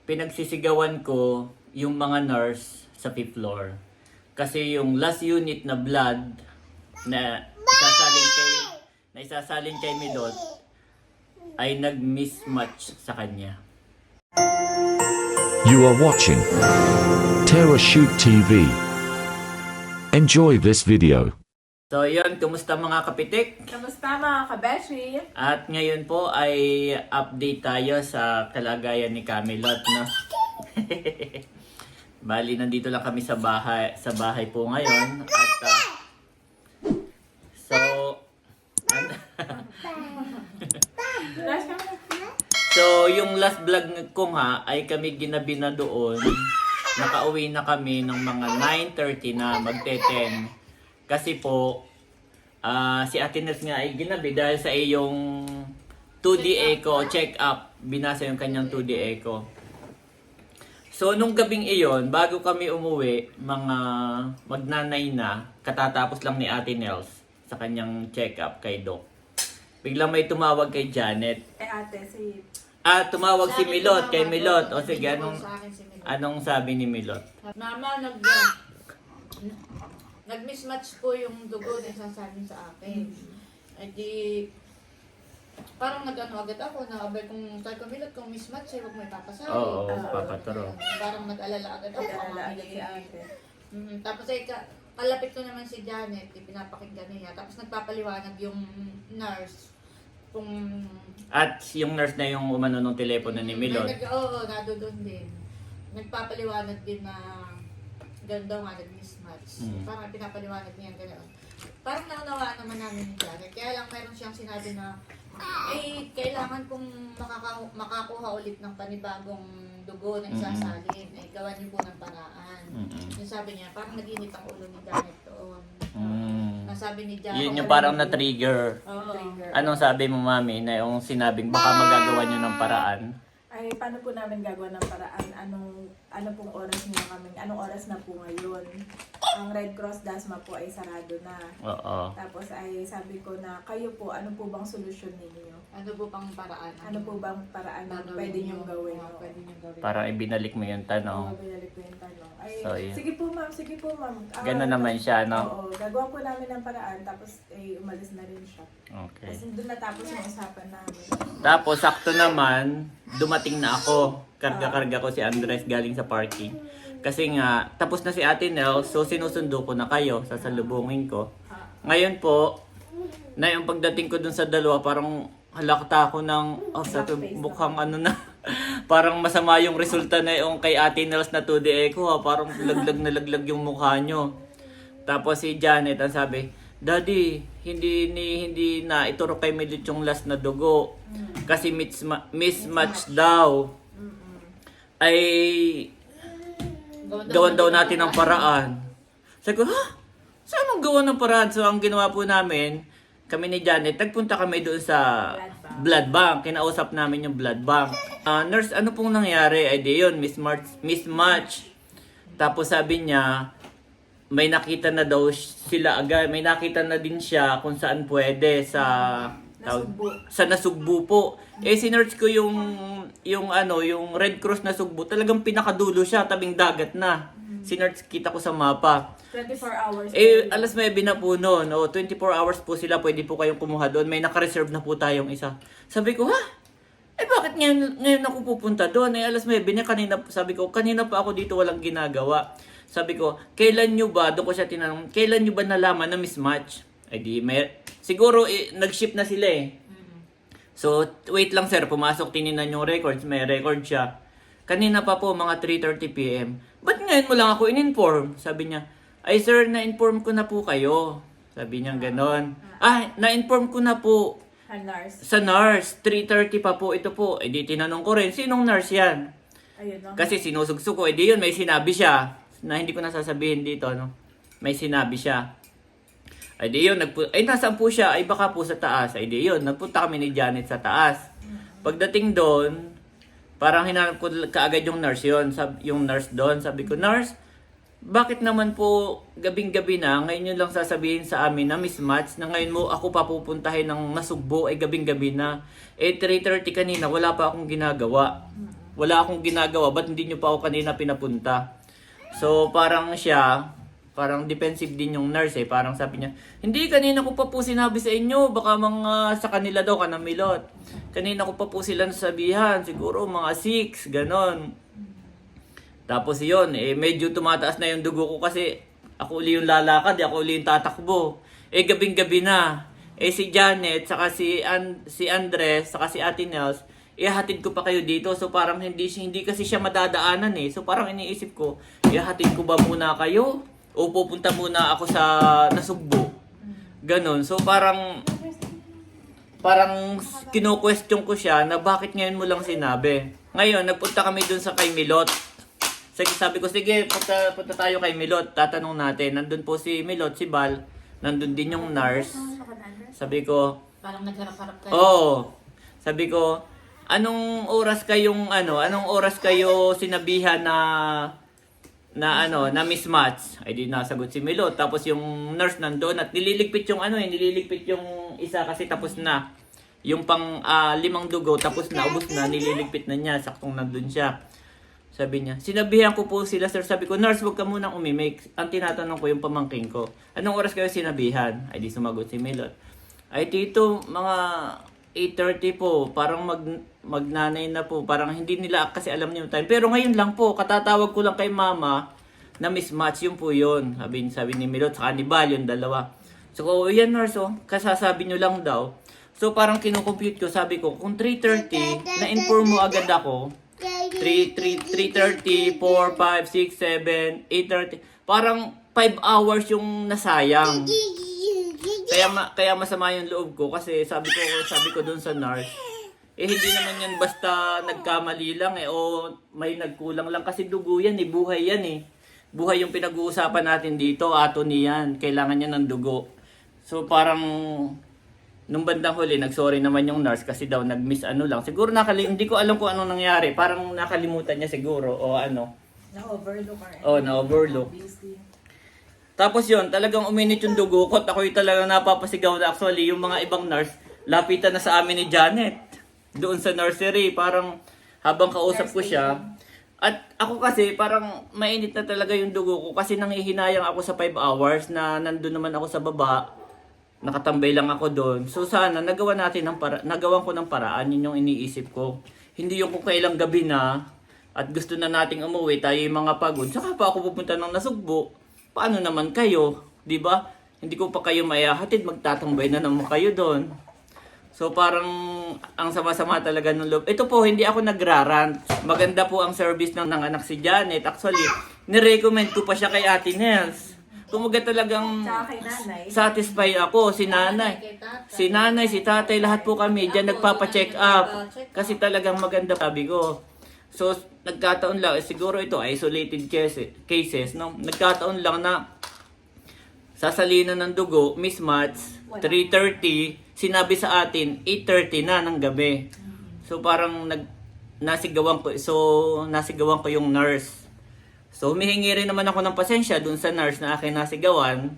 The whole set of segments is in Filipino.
pinagsisigawan ko yung mga nurse sa 5th floor. Kasi yung last unit na blood na isasalin kay Milot ay nag-mismatch sa kanya. You are watching Terra Shoot TV. Enjoy this video. So yun, kumusta mga kapitik? Kamusta mga kabeshi? At ngayon po ay update tayo sa kalagayan ni Camilot, no? Bali, nandito lang kami sa bahay po ngayon. At so yung last vlog ko nga ay kami ginabi na doon. Nakauwi na kami ng mga 9:30 na magte-10. Kasi po si Ate Nels nga ay ginabi dahil sa iyong 2D echo check-up. Binasa yung kanyang 2D echo. So, nung gabing iyon, bago kami umuwi, mga magnanay na, katatapos lang ni Ate Nels sa kanyang check-up kay Doc. Biglang may tumawag kay Janet. Ate, si... Tumawag si Milot, kay Milot. O sige, anong sabi ni Milot? Mama, nag-mismatch po yung dugo na isasabi sa akin. Ay di, parang nag-ano agad ako, nakabay kung tayo kamilot, kung mismatch, huwag may papasabi. Oo, papaturo. Parang nag-alala agad ako. Nag-alala agad si ate. Tapos ay kalapit ko naman si Janet, pinapakinggan niya. Tapos nagpapaliwanag yung nurse kung... At yung nurse na yung umano ng telepono ni Milot. Oo, doon din. Nagpapaliwanag din na gano'n daw nga, nag-mismatch. Parang pinapaliwanag niya gano'n. Parang naunawaan naman namin ni Janet. Kaya lang meron siyang sinabi na kailangan kung makakuha ulit ng panibagong dugo na isasalin. Gawan niyo po ng paraan. Yung sabi niya, parang nag-init ang ulo ni Janet doon. Nasabi ni Janet. Yun yung parang na-trigger. Anong sabi mo, Mami, na yung sinabing baka magagawa nyo ng paraan? Ay, paano po namin gagawa ng paraan? Ano pong oras niyo kami? Anong oras na po ngayon? Ang Red Cross Dasma po ay sarado na. Oo. Tapos ay sabi ko na kayo po, ano po bang solusyon ninyo? Ano po pang paraan? Ano po bang paraan na pwede niyong gawin? Pwede niyong gawin. Parang ibinalik mo yung tanong. Binalik ko yung tanong. Ay, So, yun. sige po ma'am. Gano'n naman siya, no? Oo, gagawa po namin ng paraan, tapos umalis na rin siya. Okay. Kasi doon natapos yung usapan namin. Tapos, sakto naman, dumating na ako. Karga-karga ko si Andres galing sa parking. Kasi nga, tapos na si Ate Nels, so sinusundo ko na kayo, sasalubungin ko. Ngayon po, na yung pagdating ko dun sa dalawa, parang halakta ako ng, mukhang ano na, parang masama yung resulta na yung kay Ate Nels na 2D echo, parang laglag yung mukha nyo. Tapos si Janet, ang sabi, Daddy, hindi na ituro kay Milot yung last na dugo. Kasi mismatch daw. Ay gawan daw natin ng paraan. Sabi ko, saan ang gawan ng paraan? So ang ginawa po namin, kami ni Janet, nagpunta kami doon sa blood bank. Kinausap namin yung blood bank. Nurse, ano pong nangyari? Ay di yun, mismatch. Tapos sabi niya, may nakita na daw sila agad. May nakita na din siya kung saan pwede sa nasugbu po. Sinerch ko yung Red Cross na sugbo. Talagang pinakadulo siya, tabing dagat na. Sinerch, kita ko sa mapa. 24 hours. Alas 9 na po noon. 24 hours po sila, pwede po kayong kumuha doon. May naka-reserve na po tayong isa. Sabi ko, bakit ngayon ako pupunta doon? Alas 9 na sabi ko, kanina pa ako dito walang ginagawa. Sabi ko, kailan nyo ba, doon ko siya tinanong, kailan nyo ba nalaman na mismatch? Siguro nag-ship na sila eh. So, wait lang sir, pumasok, tininan yung records, may record siya. Kanina pa po, mga 3:30 PM. Ba't ngayon mo lang ako in-inform? Sabi niya, ay sir, na-inform ko na po kayo. Sabi niya ganon. Na-inform ko na po. Sa nurse, 3:30 pa po, ito po. Di tinanong ko rin, sinong nurse yan? Ayun, no? Kasi sinusugso ko, di yun, may sinabi siya. Na hindi ko nasasabihin dito, no? May sinabi siya. Ay di yun, nasaan po siya? Ay baka po sa taas. Ay di yun, nagpunta kami ni Janet sa taas. Pagdating doon, parang hinanap ko kaagad yung nurse yun. Yung nurse doon, sabi ko, Nurse, bakit naman po gabing-gabi na, ngayon yun lang sasabihin sa amin na mismatch, na ngayon mo ako papupuntahin ng nasugbo ay gabing-gabi na. 3:30 kanina, wala pa akong ginagawa. Wala akong ginagawa, ba't hindi nyo pa ako kanina pinapunta? So parang siya, parang defensive din yung nurse eh. Parang sabi niya, hindi, kanina ko pa po sinabi sa inyo, baka mga sa kanila daw ka na Milot. Kanina ko pa po sila nasabihan, siguro mga 6, ganon. Tapos yun, eh medyo tumataas na yung dugo ko kasi ako uli yung lalakad, ako uli yung tatakbo. Eh gabing-gabi na. Eh si Janet, saka si Andres, saka si Ate Nels, ihahatid ko pa kayo dito. So parang hindi kasi siya madadaanan eh. So parang iniisip ko, ihahatid ko ba muna kayo? O pupunta muna ako sa Nasugbo? Ganon. So parang kino-question ko siya na bakit ngayon mo lang sinabi. Ngayon, nagpunta kami dun sa kay Milot. Sabi ko, sige, punta tayo kay Milot. Tatanong natin. Nandun po si Milot, si Bal. Nandun din yung nurse. Sabi ko, Parang nagharap-harap kayo. oo. Sabi ko, anong oras kayo sinabihan na mismatch? Ay di nasagot si Milot. Tapos yung nurse nandun at nililigpit yung isa kasi tapos na. Yung pang 5 dugo tapos na, ubos na, nililigpit na niya, saktong nandun siya. Sabi niya, sinabihan ko po sila sir. Sabi ko, nurse, wag ka munang umimik. Ang tinatanong ko yung pamangking ko, anong oras kayo sinabihan? Ay di sumagot si Milot. Ay tito, mga 8:30 po, parang magnanay na po. Parang hindi nila kasi alam niyo yung time. Pero ngayon lang po, katatawag ko lang kay mama na mismatch, yun po yun. Sabi ni Milot, saka ni Bal, yung dalawa. So, yan nurse, kasasabi nyo lang daw. So, parang kinukompute ko, sabi ko, kung 3:30, na-inform mo agad ako, 3:30, 4, 5, 6, 7, 8:30, parang 5 hours yung nasayang. Kaya masama yung loob ko kasi sabi ko doon sa nurse, eh hindi naman yan basta nagkamali lang o may nagkulang lang kasi dugo yan eh, buhay yan eh. Buhay yung pinag-uusapan natin dito, atony yan, kailangan niya ng dugo. So parang nung bandang huli, nagsorry naman yung nurse kasi daw nag-miss lang. Siguro hindi ko alam kung anong nangyari, parang nakalimutan niya siguro o ano. Na-overlook Na-overlook. Tapos yun, talagang uminit yung dugo ko at ako'y talagang napapasigaw na actually yung mga ibang nurse, lapitan na sa amin ni Janet. Doon sa nursery, parang habang kausap ko siya. At ako kasi parang mainit na talaga yung dugo ko kasi nanghihinayang ako sa 5 hours na nandun naman ako sa baba. Nakatambay lang ako doon. So sana nagawan ko ng paraan, yun yung iniisip ko. Hindi yung kung kailang gabi na at gusto na nating umuwi, tayo yung mga pagod. Saka pa ako pupunta ng Nasugbo. Paano naman kayo? 'Di ba? Hindi ko pa kayo maihahatid, magtatambay na naman kayo doon. So parang ang sama-sama talaga ng loob. Ito po, hindi ako nagrarant. Maganda po ang service ng anak si Janet. Actually, nirecommend ko pa siya kay Ate Nels. Kumaga talagang Tsaka kay nanay. satisfied ako. Si nanay, si tatay, lahat po kami dyan nagpapa-check up. Kasi talagang maganda, sabi ko. So, nagkataon lang, siguro ito isolated cases, no? Nagkataon lang na sasalinan ng dugo, mismatch, 3:30, sinabi sa atin, 8:30 na ng gabi. So, parang nasigawan ko yung nurse. So, humihingi rin naman ako ng pasensya dun sa nurse na akin nasigawan.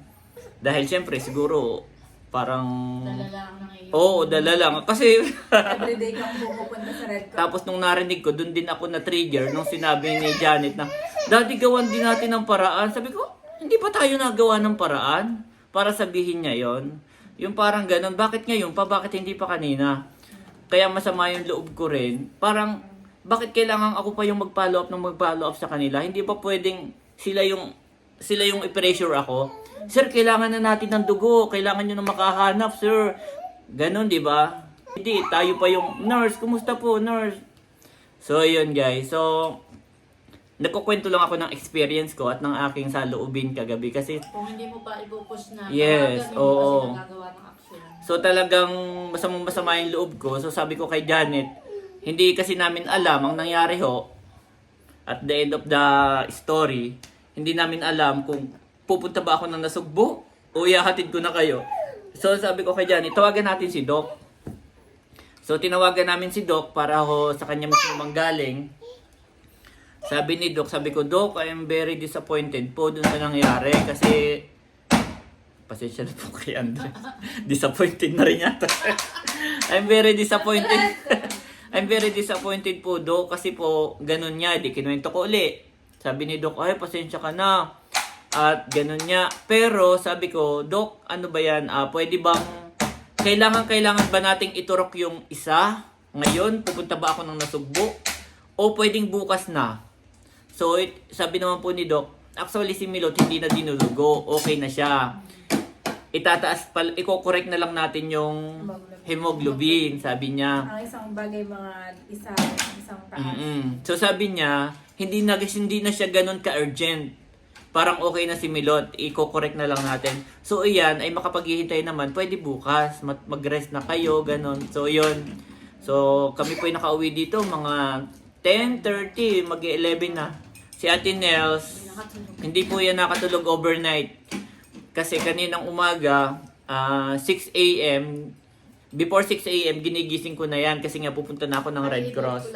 Dahil syempre, siguro, parang... Dala lang ng iyo. Oo, dala lang. Kasi... Everyday kang pupunta sa Red Cross. Tapos nung narinig ko, dun din ako na-trigger nung sinabi ni Janet na, Daddy, gawan din natin ng paraan. Sabi ko, hindi pa tayo nagawa ng paraan para sabihin niya yon. Yung parang ganun, bakit ngayon pa, bakit hindi pa kanina? Kaya masama yung loob ko rin. Parang, bakit kailangan ako pa yung mag-follow up sa kanila? Hindi pa pwedeng sila yung i-pressure ako? Sir, kailangan na natin ng dugo. Kailangan nyo na makahanap, sir. Ganon, di ba? Hindi, tayo pa yung, nurse, kumusta po, nurse? So, yun guys. So, nagkukwento lang ako ng experience ko at ng aking saloobin kagabi. Kasi, Kung hindi mo pa ipupush na, yes, tawagan mo oo. kasi nagagawa ng action. so talagang masama yung loob ko. So, sabi ko kay Janet, hindi kasi namin alam ang nangyari ho. At the end of the story, hindi namin alam kung pupunta ba ako ng Nasugbo o ihahatid ko na kayo. So sabi ko kay Janet, tawagan natin si Doc. So tinawagan namin si Doc para ho sa kanya mismo manggaling. Sabi ni Doc, sabi ko, Doc, I am very disappointed po dun sa nangyari kasi pasensya na po kay Andre. Disappointed na rin yata. I'm very disappointed. I'm very disappointed po, Dok, kasi po, ganun niya, di kinuwento ko uli. Sabi ni Dok, ay, pasensya ka na. At ganun niya. Pero, sabi ko, Dok, ano ba yan? Pwede bang, kailangan ba nating iturok yung isa? Ngayon, pupunta ba ako ng Nasugbo? O pwedeng bukas na? So, sabi naman po ni Doc, actually si Milot hindi na dinulugo. Okay na siya. Iko-correct na lang natin yung hemoglobin, sabi niya. Ang isang bagay isang taas. So sabi niya, hindi na siya ganun ka-urgent. Parang okay na si Milot, i-correct na lang natin. So iyan, ay makapaghihintay naman, pwede bukas, mag-rest na kayo, ganun. So yun. So kami po ay nakauwi dito, mga 10:30, mag-11 na. Si Ate Nels, hindi po yan nakatulog overnight. Kasi kaninang umaga, 6 a.m., before 6 a.m., ginigising ko na yan kasi nga pupunta na ako ng Red Cross.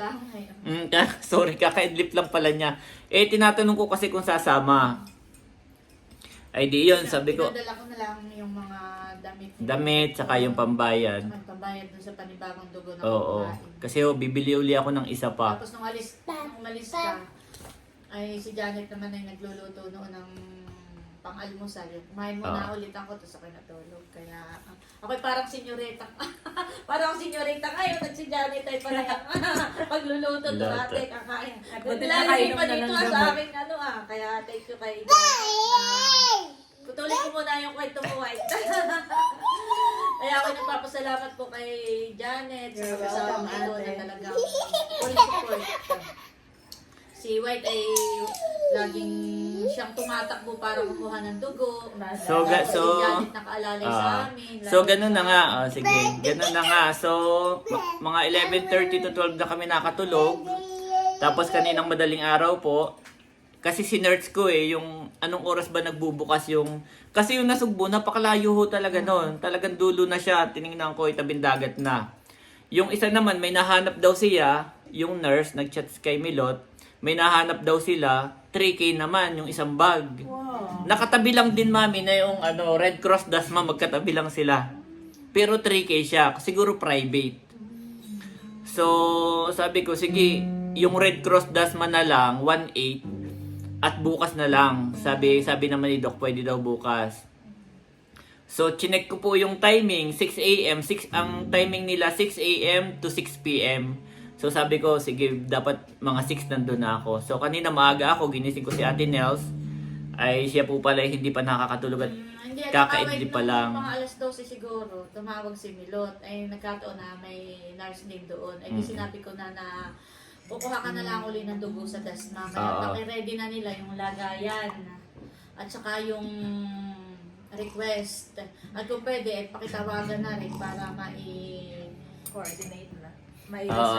Sorry, kaka-idlip lang pala niya. Tinatanong ko kasi kung sasama. Ay di yun, sabi ko. Pinadala ko na lang yung mga damit. Damit, saka yung pambayad. Saka pambayad dun sa panibagong dugo na Oo. kumain. Kasi bibili uli ako ng isa pa. Tapos nung umalis ka, ay si Janet naman ay nagluluto noon ng pang-almusal. Kumain muna ulit ako, tapos ako natulog. Kaya ako'y parang senyorita. Parang senyorita ngayon at si Janet ay parang pagluluto to ate, kakain. Nilalagay pa dito sa akin kaya thank you kay Janet. Putulin ko muna yung kwento mo, White. Kaya ako nagpapasalamat po kay Janet sa kasama ito na talagang full support. Si White ay laging siyang tumatakbo para kumuha ng dugo. So, Si Janet nakaalalay sa amin. So, ganun na nga. Sige, ganun na nga. So, mga 11:30 to 12 na kami nakatulog. Tapos kaninang madaling araw po, kasi sinerch ko yung anong oras ba nagbubukas yung... Kasi yung Nasugbo, napakalayo ho talaga noon. Talagang dulo na siya. Tinignan ko, tabing dagat na. Yung isa naman, may nahanap daw siya, yung nurse, nag-chat kay Milot. May nahanap daw sila, 3K naman, yung isang bag. Wow. Nakatabi lang din, mami, na yung Red Cross Dasma, magkatabi lang sila. Pero 3K siya, siguro private. So, sabi ko, sige, yung Red Cross Dasma na lang, 1.8. At bukas na lang. Sabi naman ni Doc, pwede daw bukas. So, chinek ko po yung timing, 6 a.m. Ang timing nila, 6 a.m. to 6 p.m. So, sabi ko, sige, dapat mga 6 nandun na ako. So, kanina maaga ako, ginising ko si Ate Nels. Ay, siya po pala hindi pa nakakatulog at kakaidli pa lang. Mga alas 12 siguro, tumawag si Milot. Ay, nagkataon na may nurse din doon. Ay, sinabi ko na kukuha ka na lang uli ng dugo sa Dasma. Kaya paki-ready na nila yung lagayan. At saka yung request. At kung pwede, pakitawagan na rin para Coordinate na.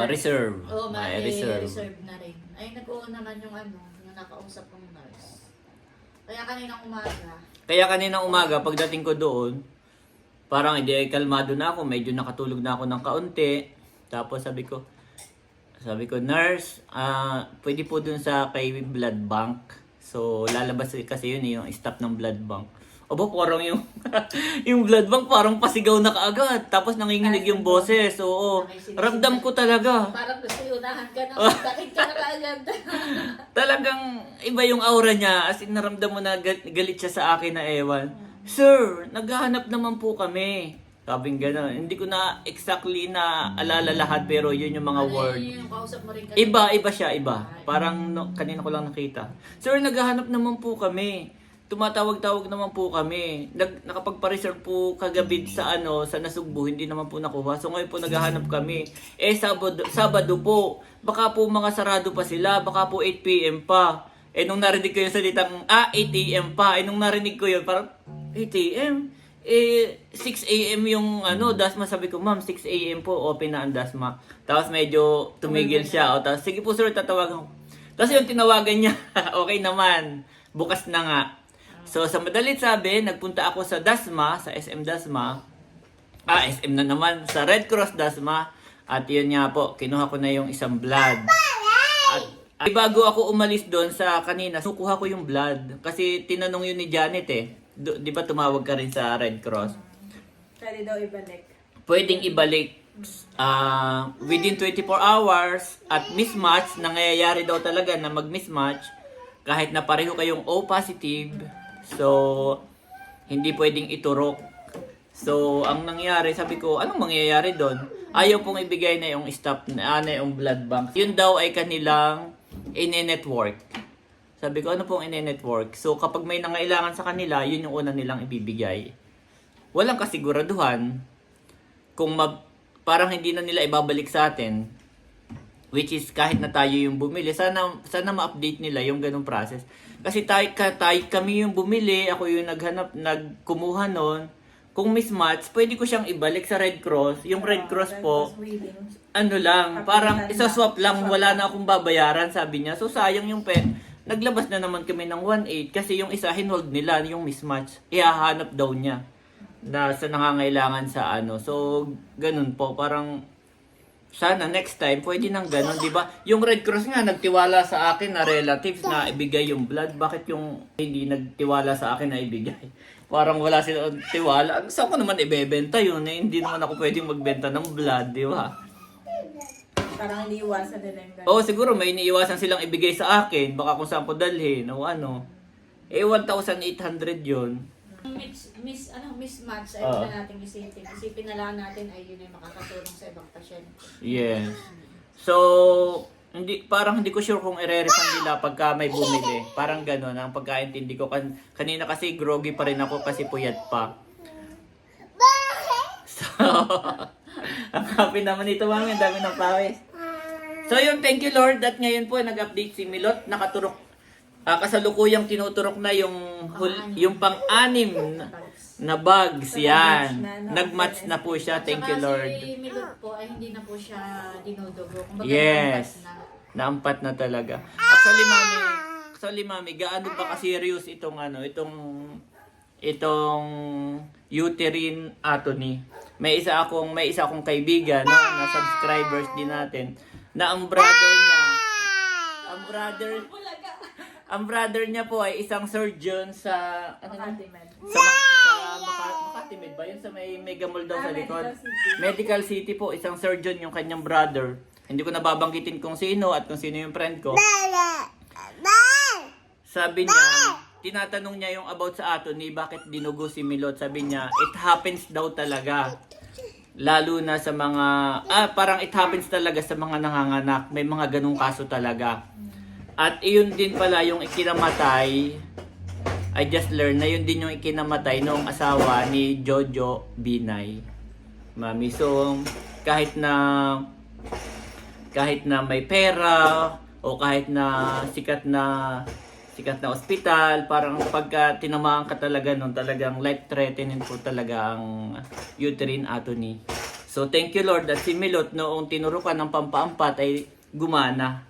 Reserve. Oo, reserve. reserve na rin. Ay, nag-uon naman yung yung nakausap kong nurse. Kaya kaninang umaga, pagdating ko doon, parang hindi ay kalmado na ako. Medyo nakatulog na ako ng kaunti. Tapos sabi ko, nurse, pwede po dun sa kay blood bank. So, lalabas kasi yun yung staff ng blood bank. Aba, parang yung yung blood bank parang pasigaw na kaagad. Tapos nanginginig yung boses. Oo, ramdam ko talaga. Parang gusto unahan ka na. Bakit ka na kaagad? Talagang iba yung aura niya. As in, naramdam mo na galit siya sa akin na ewan. Sir, naghahanap naman po kami. Sabing gano'n. Hindi ko na exactly na alala lahat pero yun yung mga word. Yung kausap mo rin Iba siya. Parang kanina ko lang nakita. Sir, naghahanap naman po kami. Tumatawag-tawag naman po kami. Nakapagpa-reserve po kagabi sa Nasugbo, hindi naman po nakuha. So ngayon po naghahanap kami. Sabado po. Baka po mga sarado pa sila. Baka po 8 p.m. pa. Nung narinig ko yung salitang 8 a.m. pa. Nung narinig ko yun, parang 8 a.m. 6 a.m. yung Dasma. Sabi ko, ma'am, 6 a.m. po, open na ang Dasma. Tapos medyo tumigil siya. Tapos, sige po sir, tatawagan ko. Tapos yung tinawagan niya, okay naman. Bukas na nga. So, sa madalit sabi, nagpunta ako sa Dasma, sa SM Dasma. SM na naman, sa Red Cross Dasma. At yun nga po, kinuha ko na yung isang blood. At bago ako umalis doon sa kanina, sukuha ko yung blood. Kasi tinanong yun ni Janet di ba tumawag ka rin sa Red Cross? Pwede daw ibalik. Pwedeng ibalik. within 24 hours at mismatch, nangyayari daw talaga na mag-mismatch kahit na pareho kayong O positive. So, hindi pwedeng iturok. So, ang nangyari, sabi ko, anong mangyayari doon? Ayaw pong ibigay na yung stop na yung blood bank. Yun daw ay kanilang ine-network. Sabi ko, ano pong ine-network? So, kapag may nangailangan sa kanila, yun yung una nilang ibibigay. Walang kasiguraduhan kung parang hindi na nila ibabalik sa atin, which is kahit na tayo yung bumili, sana ma-update nila yung ganung process. Kasi kami yung bumili, ako yung nagkumuha nun. Kung mismatch, pwede ko siyang ibalik sa Red Cross. Yung Red Cross po, ano lang, parang isa-swap lang, wala na akong babayaran, sabi niya. So sayang yung naglabas na naman kami ng 1.8 kasi yung isa hinold nila, yung mismatch. Ihahanap daw niya na sa nangangailangan sa ano. So, ganun po, parang sana next time pwede nang ganun, di ba? Yung Red Cross nga nagtiwala sa akin na relatives na ibigay yung blood, bakit yung hindi nagtiwala sa akin na ibigay? Parang wala silang tiwala. Saan ko naman ibebenta yun? Eh, hindi naman ako pwedeng magbenta ng blood, di ba? Parang iniiwasan nila yung ganun. Oo, siguro may iniiwasan silang ibigay sa akin, baka kung saan ko dalhin o ano. Eh 1,800 yun. Mismatch ay Oo. wala natin isipin. Isipin na lang natin ay yun ay makakatulong sa ibang pasyente. Yes. So, parang hindi ko sure kung ire-refund nila pagka may bumili. Parang gano'n ang pagkaintindi ko. Kanina kasi groggy pa rin ako kasi puyat pa. So, ang happy naman ito, mami. Ang dami ng pawis. So yun, thank you Lord that ngayon po nag-update si Milot. Nakaturok, kasalukuyang tinuturok na yung pang-anim na bags. Yan. Nag-match na po siya. Thank you Lord. Si Milot po ay hindi na po siya dinudugo. Kumbaga, Yes. Naampat na talaga. Actually mami, gaano ba ka-serious itong uterine atony? May isa akong kaibigan na subscribers din natin na ang brother niya po ay isang surgeon sa Makati Med ba? Yun sa may Mega Mall daw sa likod. Medical City po, isang surgeon yung kanyang brother. Hindi ko nababanggitin kung sino at kung sino yung friend ko. Sabi niya, tinatanong niya yung about sa atony, bakit dinugo si Milot. Sabi niya, it happens daw talaga. Lalo na sa mga, parang it happens talaga sa mga nanganganak. May mga ganung kaso talaga. At iyon din pala yung ikinamatay, I just learned na yun din yung ikinamatay noong asawa ni Jojo Binay. Mami, so kahit na may pera o kahit na sikat na ospital, parang pagka tinamaan ka talaga nun, talagang life-threatening po talaga ang uterine atony. So thank you Lord that si Milot noong tinurukan ng pampaampat ay gumana.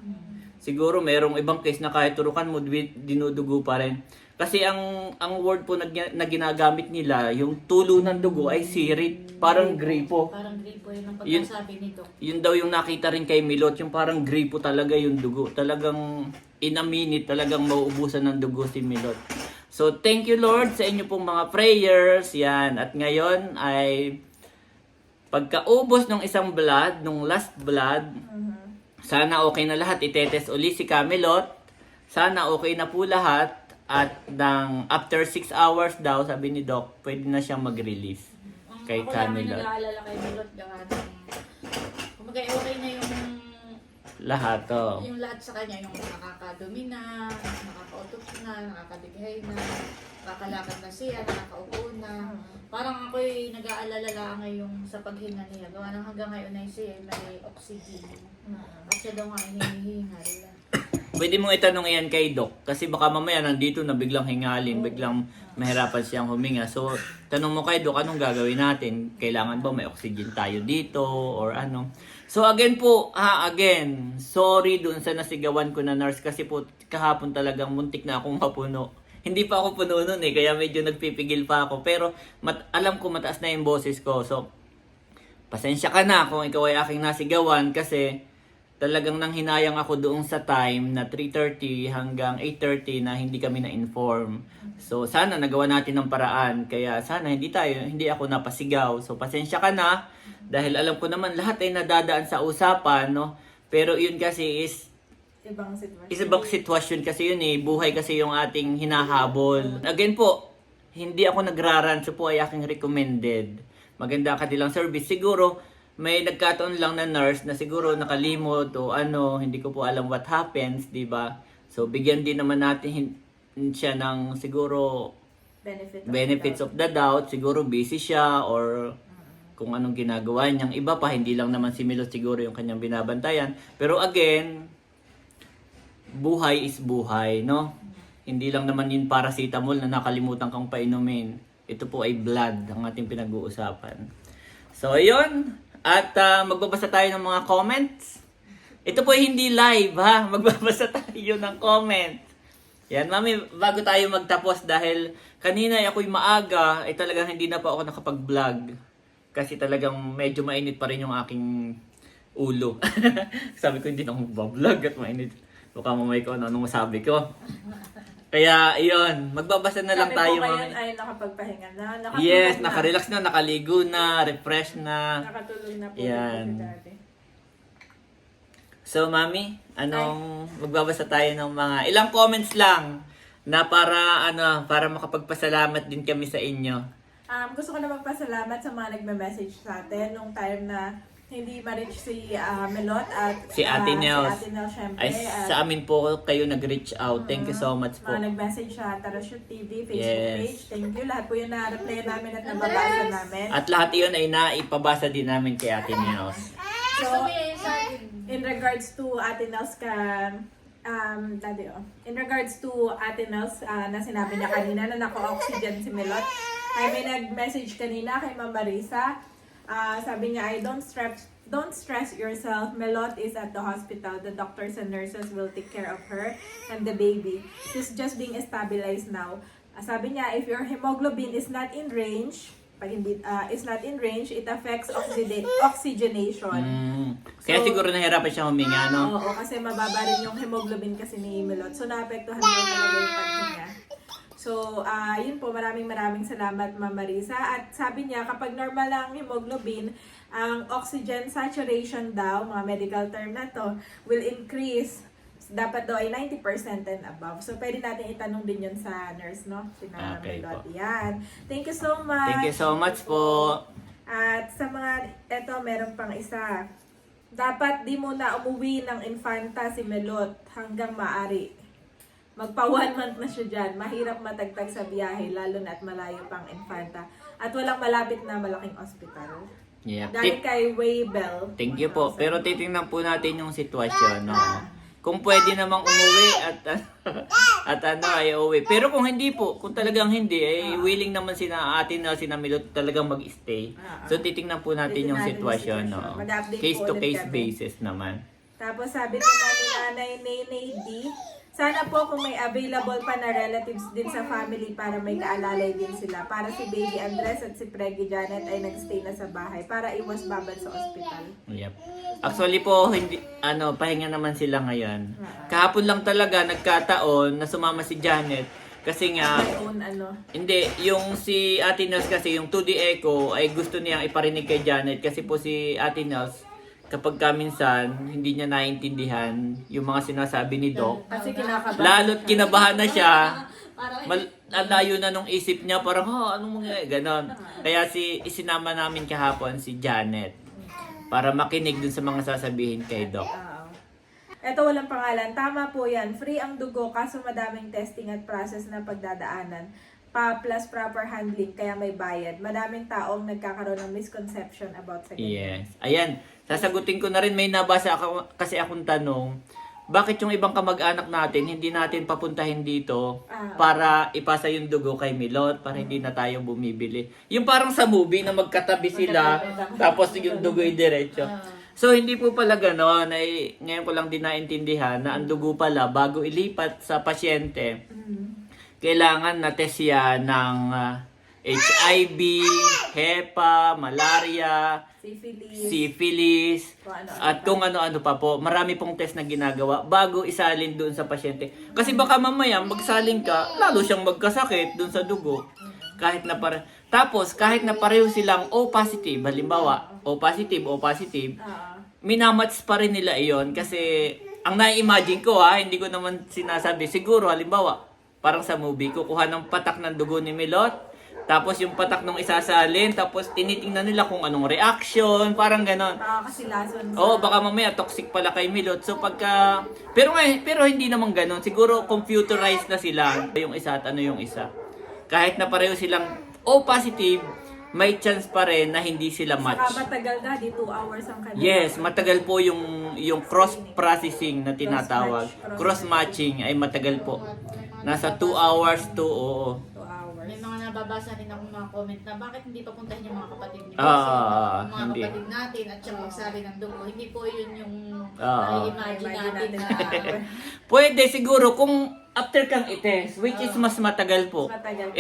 Siguro mayroong ibang case na kahit turukan mo, dinudugo pa rin. Kasi ang word po na ginagamit nila, yung tulo ng dugo ay sirit, parang gripo. Parang gripo yun ang pagkasabi nito. Yun daw yung nakita rin kay Milot, yung parang gripo talaga yung dugo. Talagang in a minute, talagang mauubusan ng dugo si Milot. So thank you Lord sa inyo pong mga prayers. Yan. At ngayon ay pagkaubos ng isang blood, nung last blood, sana okay na lahat. Itetest uli si Camelot. Sana okay na po lahat. At after 6 hours daw, sabi ni Doc, pwede na siyang mag-release kay Ako Camelot. namin nag-aalala kay Milot gawa ng, kumbaga okay na yung Lahat, yung lahat sa kanya, yung nakakadumi na, nakakautot na, nakakadighay na, nakakalakad na siya, nakakaupo na. Parang ako'y nag-aalala lang ngayon sa paghinga niya. Gawa ng hanggang ngayon ay siya may oxygen. At siya daw nga hinihingal. Pwede mong itanong yan kay Doc. Kasi baka mamaya nandito na biglang hingalin, biglang mahirapan siyang huminga. So, tanong mo kay Doc, anong gagawin natin? Kailangan ba may oxygen tayo dito or ano? So, again po, sorry dun sa nasigawan ko na nurse kasi po kahapon talagang muntik na akong mapuno. Hindi pa ako puno nun kaya medyo nagpipigil pa ako. Pero alam ko mataas na yung boses ko. So, pasensya ka na kung ikaw ay aking nasigawan kasi talagang nanghinayang ako doon sa time na 3:30 hanggang 8:30 na hindi kami na-inform. So, sana nagawa natin ng paraan. Kaya sana hindi ako napasigaw. So, pasensya ka na. Dahil alam ko naman lahat ay nadadaan sa usapan, no? Pero yun kasi is Ibang sitwasyon. ibang sitwasyon kasi yun eh. Buhay kasi yung ating hinahabol. Again po, hindi ako nagraranso po ay aking recommended. Maganda ang kanilang service. Siguro, may nagkataon lang na nurse na siguro nakalimot o ano, hindi ko po alam what happens, di ba? So, bigyan din naman natin siya ng siguro benefits of the doubt. Siguro busy siya or kung anong ginagawa niyang iba pa. Hindi lang naman si Milot siguro yung kanyang binabantayan. Pero again, buhay is buhay, no? Hindi lang naman yun paracetamol na nakalimutan kang painumin. Ito po ay blood ang ating pinag-uusapan. So, ayun. At magbabasa tayo ng mga comments. Ito po ay hindi live, ha? Magbabasa tayo ng comment. Yan, mami, bago tayo magtapos dahil kanina ako'y maaga, ay talagang hindi na pa ako nakapag-vlog. Kasi talagang medyo mainit pa rin yung aking ulo. Sabi ko hindi na ako mag-vlog at mainit. Baka mamay ko anong masabi ko. Kaya, iyon, magbabasa na lang tayo, Sabi po mami. ngayon ay nakapagpahinga na. Yes, nakarelax na, nakaligo na, refresh na. Nakatulog na po. Yan. Si Daddy. So, mami, magbabasa tayo ng mga ilang comments lang na para makapagpasalamat din kami sa inyo. Gusto ko na magpasalamat sa mga nagme-message sa atin nung time na hindi ma-reach si Melot at Si Ate Nels. Si Ate Nels, syempre. Ay, at sa amin po kayo nag-reach out. Thank you so much po. mga nag-message sa Tarashoot TV, Facebook Yes. page. Thank you. Lahat po yun na-reply namin at nababasa namin. At lahat iyon ay naipabasa din namin kay Ate Nels. So, Sabihin sa akin, in regards to Ate Nels in regards to Ate Nels na sinabi niya kanina na naka-oxygen si Melot, ay may nag-message kanina kay Ma'am Marisa. Sabi niya ay don't stress yourself. Melot is at the hospital. The doctors and nurses will take care of her and the baby. She's just being stabilized now. Sabi niya if your hemoglobin is not in range, pag hindi is not in range, it affects oxygenation. Kaya So, siguro nahirapan siya huminga, no? Oo, kasi mababa rin yung hemoglobin kasi ni Melot. So, naapektuhan daw talaga yung paghinga. So, yun po, maraming salamat, Ma'am Marisa. At sabi niya, kapag normal ang hemoglobin, ang oxygen saturation daw, mga medical term na to, will increase. Dapat daw ay 90% and above. So, pwede natin itanong din yun sa nurse, no? Si Ma'am Okay Melot. po. Yan. Thank you so much. Thank you so much po. At sa mga, eto, meron pang isa. Dapat di muna umuwi ng infanta si Melot hanggang maaari. Magpa 1 month na siya dyan. Mahirap matagtag sa biyahe, lalo na at malayo pang infanta. At walang malapit na malaking ospital. Yeah. Dahil kay Waybell. Thank you po. Pero titingnan po natin yung sitwasyon, no? Kung pwede namang umuwi at ay uwi. Pero kung hindi po, kung talagang hindi, willing naman sina Ate na sina Milot talagang mag-stay. So titingnan po natin yung sitwasyon, no? Mag-update Case po to ulit case kami. basis naman. Tapos sabi naman ni Nanay Nene D, sana po kung may available pa na relatives din sa family para may kaalalay din sila. Para si Baby Andres at si Preggy Janet ay nagstay na sa bahay para iwas babad sa ospital. Yep. Actually po, hindi, pahinga naman sila ngayon. Kahapon lang talaga nagkataon na sumama si Janet. Kasi nga, My own hindi, yung si Ate Nels kasi, yung 2D Echo, ay gusto niyang iparinig kay Janet. Kasi po si Ate Nels, kapag kaminsan, hindi niya naiintindihan yung mga sinasabi ni Doc. Kasi kinakabahan. Lalo't kinabahan na siya. parang Ang layo na nung isip niya, parang, anong mangyayari? Ganon. Kaya isinama namin kahapon si Janet para makinig dun sa mga sasabihin kay Doc. Ito walang pangalan. Tama po yan. Free ang dugo kaso madaming testing at process na pagdadaanan. Plus proper handling kaya may bayad. Madaming taong nagkakaroon ng misconception about sa ganyan. Yes. Ayan. Sasagutin ko na rin. May nabasa kasi akong tanong. Bakit yung ibang kamag-anak natin, hindi natin papuntahin dito para ipasa yung dugo kay Milot para hindi na tayo bumibili. Yung parang sa movie na magkatabi sila tapos yung dugo ay diretso. So hindi po pala gano'n. Ngayon ko lang din naintindihan na ang dugo pala bago ilipat sa pasyente, kailangan na test yan ng HIV, HEPA, malaria, syphilis, at kung ano-ano pa po. Marami pong test na ginagawa bago isalin doon sa pasyente. Kasi baka mamaya magsalin ka, lalo siyang magkasakit doon sa dugo. Tapos kahit na pareho silang O positive, halimbawa, O positive, O positive, Oo. minamatch pa rin nila iyon kasi ang na-imagine ko hindi ko naman sinasabi, siguro halimbawa, parang sa movie, kukuha ng patak ng dugo ni Milot, tapos yung patak nung isasalin, tapos tinitingnan nila kung anong reaction, parang ganon. Baka kasi lason sa... Oo, baka mamaya toxic pala kay Milot. So pagka pero hindi naman ganoon. Siguro computerized na sila yung isa at ano yung isa. Kahit na pareho silang O positive, may chance pa rin na hindi sila Saka match. matagal na, di 2 hours ang kanila. Yes, matagal po yung cross processing na tinatawag. Cross matching ay matagal po. Nasa 2 hours to 2 hours. May mga nababasa rin akong mga comment na bakit hindi papuntahin yung mga kapatid ni yung mga hindi. kapatid natin at saka magsali ng dugo. Hindi po yun yung Ah. imagine Imagine natin natin na Pwede siguro kung after kang ites, which is mas matagal po. Mas matagal.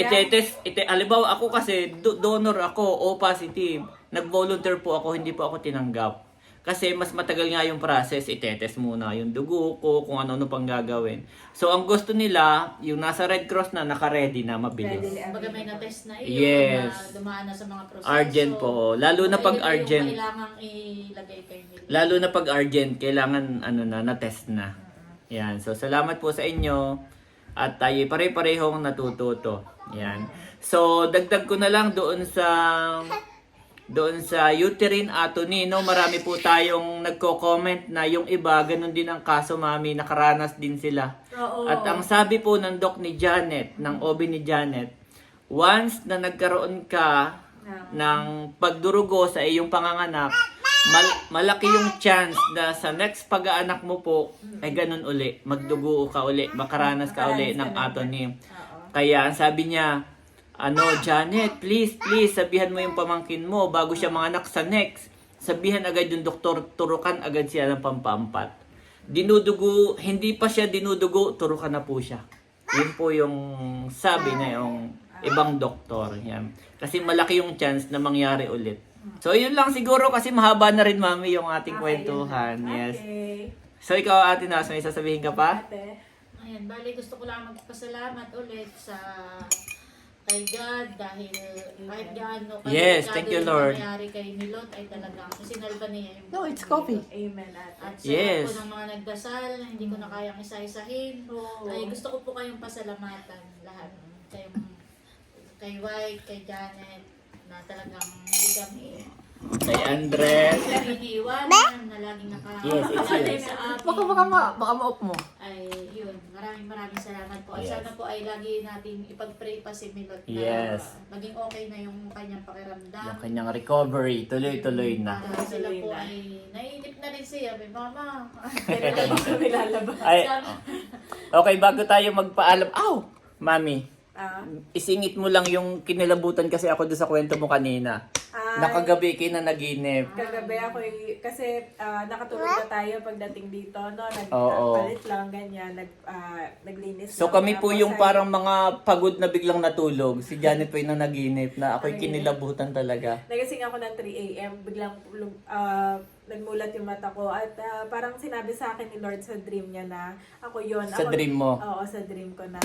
Halimbawa ako kasi donor ako, O positive. Nag-volunteer po ako, hindi po ako tinanggap. Kasi mas matagal nga yung process, itetes muna yung dugo ko, kung ano-ano pang gagawin. So ang gusto nila, yung nasa Red Cross na naka-ready na mabilis. Baga may na-test na yun, Yes. na dumaan na sa mga proseso. Argent po, lalo na pag Ayun yung urgent. kailangang ilagay kay nila. Lalo na pag urgent, kailangan na-test na. Yan. So, salamat po sa inyo. At tayo pare-parehong natututo. Yan. So, dagdag ko na lang doon sa uterine atony, no, marami po tayong nagko-comment na yung iba, ganun din ang kaso, mami, nakaranas din sila. Oo. At ang sabi po ng doc ni Janet, ng OB ni Janet, once na nagkaroon ka ng pagdurugo sa iyong panganganak, malaki yung chance na sa next pag-aanak mo po, ay ganun uli, magdugo ka uli, makaranas ka uli ng atony. Kaya ang sabi niya, Janet, please, sabihan mo yung pamangkin mo bago siya manganak sa next. Sabihan agad yung doktor, turukan agad siya ng pampampat. Dinudugo, hindi pa siya dinudugo, turukan na po siya. Yun po yung sabi na yung ibang doktor. Yan. Kasi malaki yung chance na mangyari ulit. So, yun lang siguro kasi mahaba na rin, mami, yung ating kwentuhan. Yes. Okay. So, ikaw, Ate Nas, may sasabihin ka pa? Ate. Ayan, bali gusto ko lang magpasalamat ulit sa kay God dahil kahit gaano Yes, thank you, Lord. nangyari kay Milot ay talagang sinalba niya yung No, it's coffee. Amen, ate. At sa Yes. po ng mga nagdasal, hindi ko na kayang isa-isahin. Oo. Ay gusto ko po kayong pasalamatan lahat. Kay White, kay Janet, na talagang hindi kami Kay Andres. iniiwanan, na laging Yes, it's nakaalala yes. sa amin. Baka ma-off mo. Ay, yun. Maraming salamat po. At Yes. sana po ay lagi natin ipag-pray pa si Milot na Yes. maging okay na yung kanyang pakiramdam. Yung kanyang recovery, tuloy-tuloy na. Para sila po Tuloy na. ay naiinip na rin siya. May mama. Kailan lang kami lalabas. Ay, okay, bago tayo magpaalam. Mami, isingit mo lang yung kinilabutan kasi ako doon sa kwento mo kanina. Nakagabi kinanaginip. Kagabi ako kasi nakatulog na tayo pagdating dito, no? Oo. Nagpalit lang, ganyan. Naglinis So lang. kami po Tapos yung ay- parang mga pagod na biglang natulog. Si Janet po yung nanaginip na ako'y kinilabutan talaga. Nagising ako ng 3 a.m. Biglang nagmulat yung mata ko. At parang sinabi sa akin ni Lord sa dream niya na ako yun. Sa dream mo? Oo, sa dream ko na.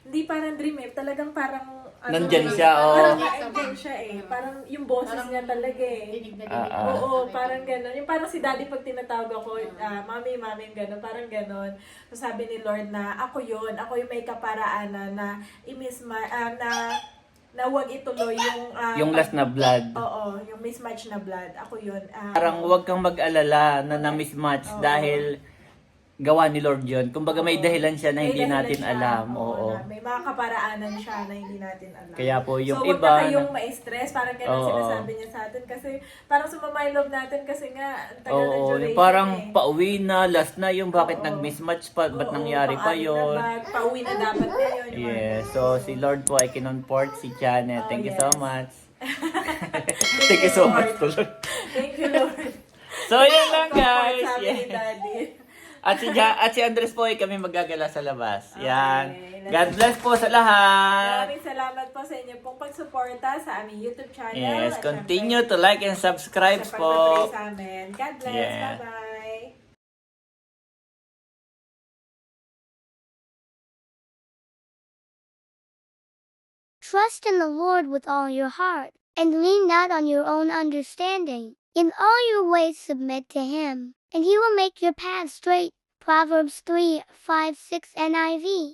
Hindi parang dream talagang parang... Nandyan siya, Parang oo. nandyan siya Parang yung boses niya talaga Dinig na dinig. Oo, parang gano'n. Yung parang si daddy pag tinatawag ako, mami, gano'n, parang gano'n. So sabi ni Lord na ako yun, ako yung may kaparaanan na na huwag ituloy yung... Yung last na blood. Oo, yung mismatch na blood. Ako yun. Parang huwag kang mag-alala na na-mismatch dahil gawa ni Lord yun. Kumbaga may dahilan siya na hindi may dahilan natin siya. alam. Oo, Oo. na may mga kaparaanan siya na hindi natin alam. Kaya po yung so, iba wag na kayong ma-stress. Parang ganun Oo. sinasabi niya sa atin. Kasi parang sumama yung loob natin kasi nga ang tagal ng Oo, duration yung parang eh. pauwi na, last na yung bakit Oo. nag-mismatch pa, ba't Oo, nangyari pa pang-anim na yon? bag, pauwi na dapat niya yun. yung mga Yes, ganun. so si Lord po ay kinonport si Janet. Oh, Thank you yes. so much. Thank you so much, Lord. Thank you, Lord. So, yun lang Comfort guys. sa amin ni Yeah. Daddy. At si Andres po ay kami maggagala sa labas. Yan. Okay. God bless po sa lahat. Maraming salamat po sa inyo pong pagsuporta sa aming YouTube channel. Yes, At continue syempre, to like and subscribe sa po. pagpapray sa amin. God bless. Yeah. Bye-bye. Trust in the Lord with all your heart, and lean not on your own understanding. In all your ways submit to him, and he will make your path straight. Proverbs 3:5-6 NIV.